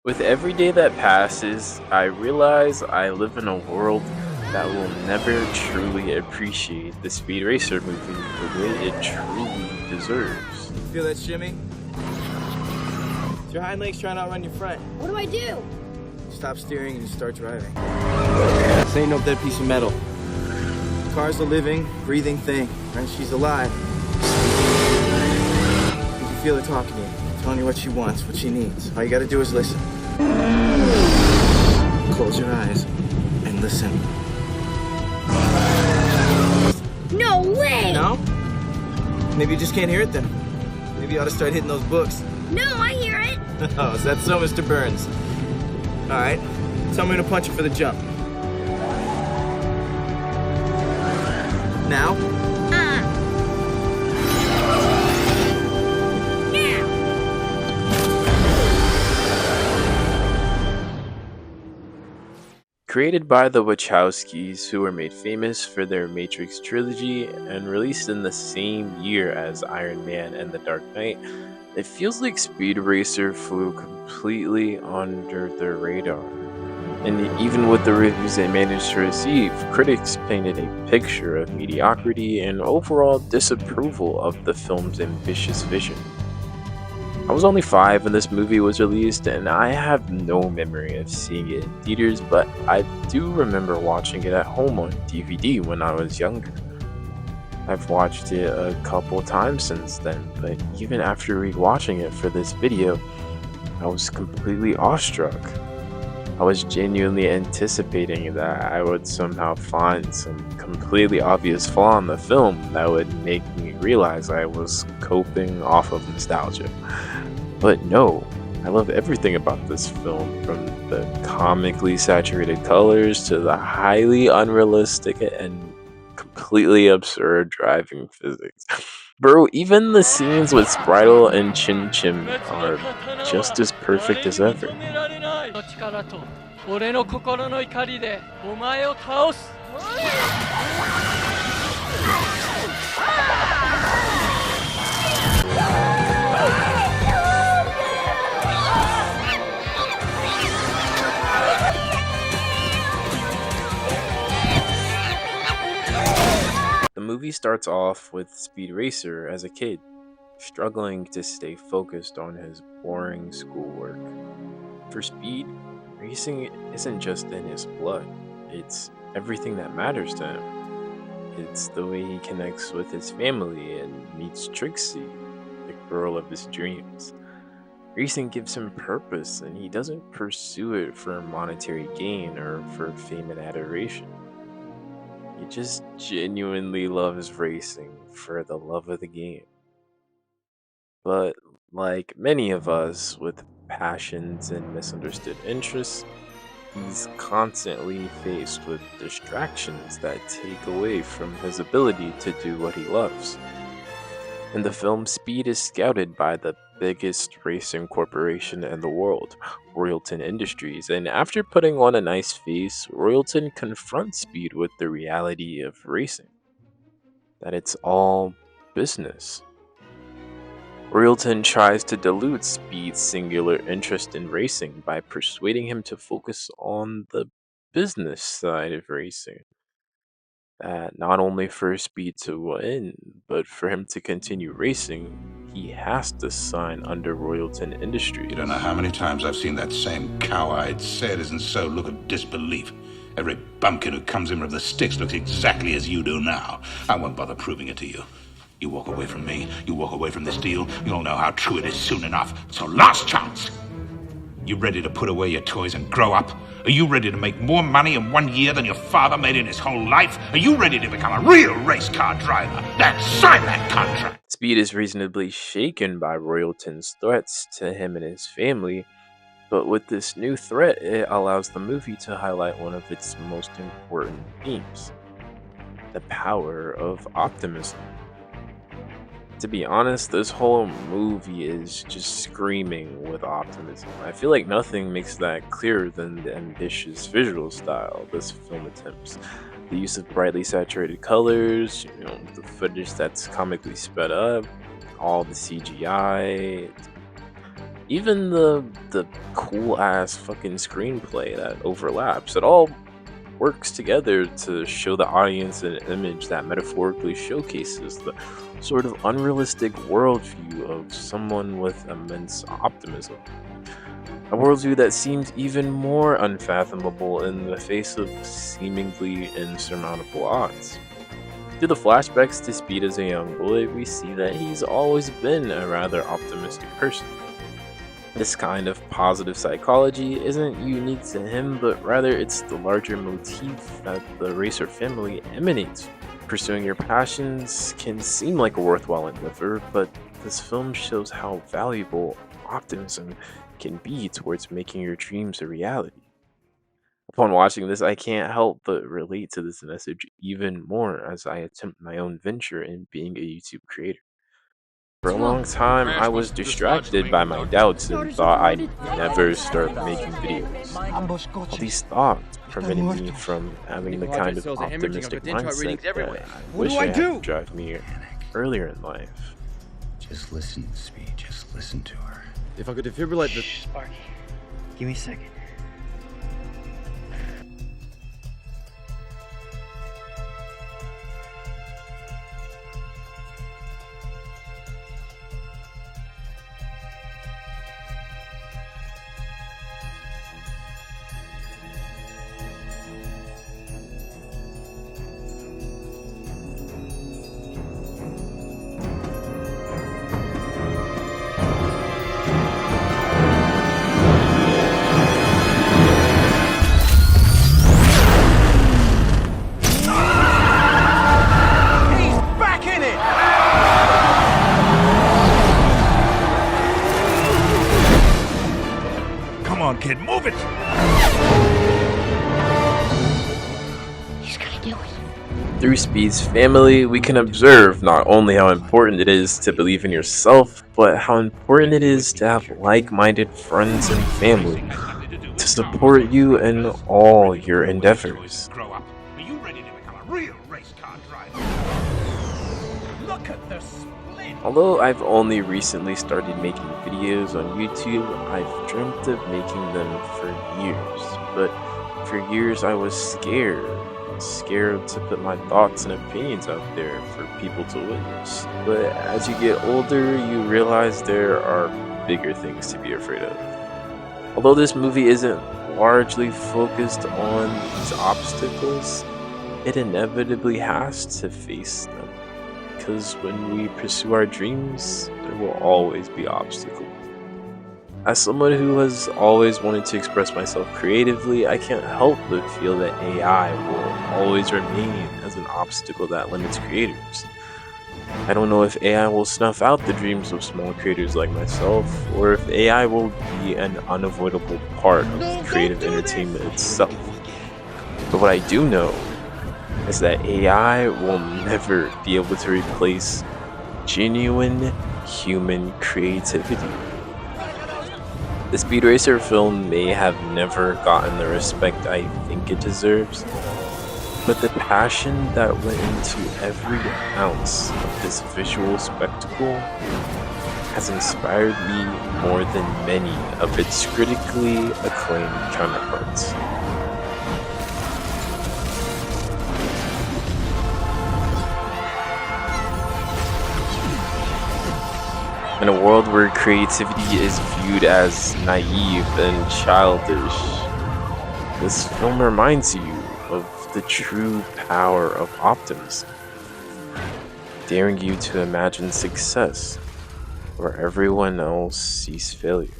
With every day that passes, I realize I live in a world that will never truly appreciate the Speed Racer movie the way it truly deserves. Feel that shimmy? It's your hind legs trying to outrun your front. What do I do? Stop steering and start driving. This ain't no dead piece of metal. The car's a living, breathing thing, right? She's alive. You can feel her talking to you, telling you what she wants, what she needs. All you gotta do is listen. Close your eyes and listen. No way! No? Maybe you just can't hear it then. Maybe you ought to start hitting those books. No, I hear it! Oh, is that so, Mr. Burns? All right, tell me to punch you for the jump. Now? Now! Created by the Wachowskis, who were made famous for their Matrix trilogy and released in the same year as Iron Man and The Dark Knight, it feels like Speed Racer flew completely under the radar. And even with the reviews it managed to receive, critics painted a picture of mediocrity and overall disapproval of the film's ambitious vision. I was only 5 when this movie was released, and I have no memory of seeing it in theaters, but I do remember watching it at home on DVD when I was younger. I've watched it a couple times since then, but even after rewatching it for this video, I was completely awestruck. I was genuinely anticipating that I would somehow find some completely obvious flaw in the film that would make me realize I was coping off of nostalgia. But no, I love everything about this film, from the comically saturated colors to the highly unrealistic and completely absurd driving physics. Bro, even the scenes with Spritle and Chin Chim are just as perfect as ever. の力と俺の心の怒りでお前を倒す The movie starts off with Speed Racer as a kid, struggling to stay focused on his boring schoolwork. For Speed, racing isn't just in his blood, it's everything that matters to him. It's the way he connects with his family and meets Trixie, the girl of his dreams. Racing gives him purpose, and he doesn't pursue it for monetary gain or for fame and adoration. He just genuinely loves racing for the love of the game. But like many of us with passions and misunderstood interests, he's constantly faced with distractions that take away from his ability to do what he loves. In the film, Speed is scouted by the biggest racing corporation in the world, Royalton Industries, and after putting on a nice face, Royalton confronts Speed with the reality of racing. That it's all business. Royalton tries to dilute Speed's singular interest in racing by persuading him to focus on the business side of racing. That not only for Speed to win, but for him to continue racing, he has to sign under Royalton Industries. You don't know how many times I've seen that same cow-eyed, say-it-isn't-so look of disbelief. Every bumpkin who comes in with the sticks looks exactly as you do now. I won't bother proving it to you. You walk away from me, you walk away from this deal, you'll know how true it is soon enough. So last chance! You ready to put away your toys and grow up? Are you ready to make more money in 1 year than your father made in his whole life? Are you ready to become a real race car driver? Then sign that contract! Speed is reasonably shaken by Royalton's threats to him and his family, but with this new threat, it allows the movie to highlight one of its most important themes: the power of optimism. To be honest, this whole movie is just screaming with optimism. I feel like nothing makes that clearer than the ambitious visual style this film attempts. The use of brightly saturated colors, the footage that's comically sped up, all the CGI. Even the cool ass fucking screenplay that overlaps, it all works together to show the audience an image that metaphorically showcases the sort of unrealistic worldview of someone with immense optimism. A worldview that seems even more unfathomable in the face of seemingly insurmountable odds. Through the flashbacks to Speed as a young boy, we see that he's always been a rather optimistic person. This kind of positive psychology isn't unique to him, but rather it's the larger motif that the Racer family emanates. Pursuing your passions can seem like a worthwhile endeavor, but this film shows how valuable optimism can be towards making your dreams a reality. Upon watching this, I can't help but relate to this message even more as I attempt my own venture in being a YouTube creator. For a long time, I was distracted by my doubts and thought I'd never start making videos. All these thoughts prevented me from having the kind of optimistic mindset that I wish I had to drive me earlier in life. Just listen, Speed. Just listen to her. If I could defibrillate the... Sparky, give me a second. Come on, kid, move it! He's gonna do it. Through Speed's family, we can observe not only how important it is to believe in yourself, but how important it is to have like-minded friends and family to support you in all your endeavors. Grow up. Are you ready to become a real race car driver? Look at the split! Although I've only recently started making videos on YouTube, I've dreamt of making them for years. But for years I was scared to put my thoughts and opinions out there for people to witness. But as you get older, you realize there are bigger things to be afraid of. Although this movie isn't largely focused on these obstacles, it inevitably has to face them. Because when we pursue our dreams, there will always be obstacles. As someone who has always wanted to express myself creatively, I can't help but feel that AI will always remain as an obstacle that limits creators. I don't know if AI will snuff out the dreams of small creators like myself, or if AI will be an unavoidable part of creative entertainment itself. But what I do know is that AI will never be able to replace genuine human creativity. The Speed Racer film may have never gotten the respect I think it deserves, but the passion that went into every ounce of this visual spectacle has inspired me more than many of its critically acclaimed counterparts. In a world where creativity is viewed as naive and childish, this film reminds you of the true power of optimism, daring you to imagine success where everyone else sees failure.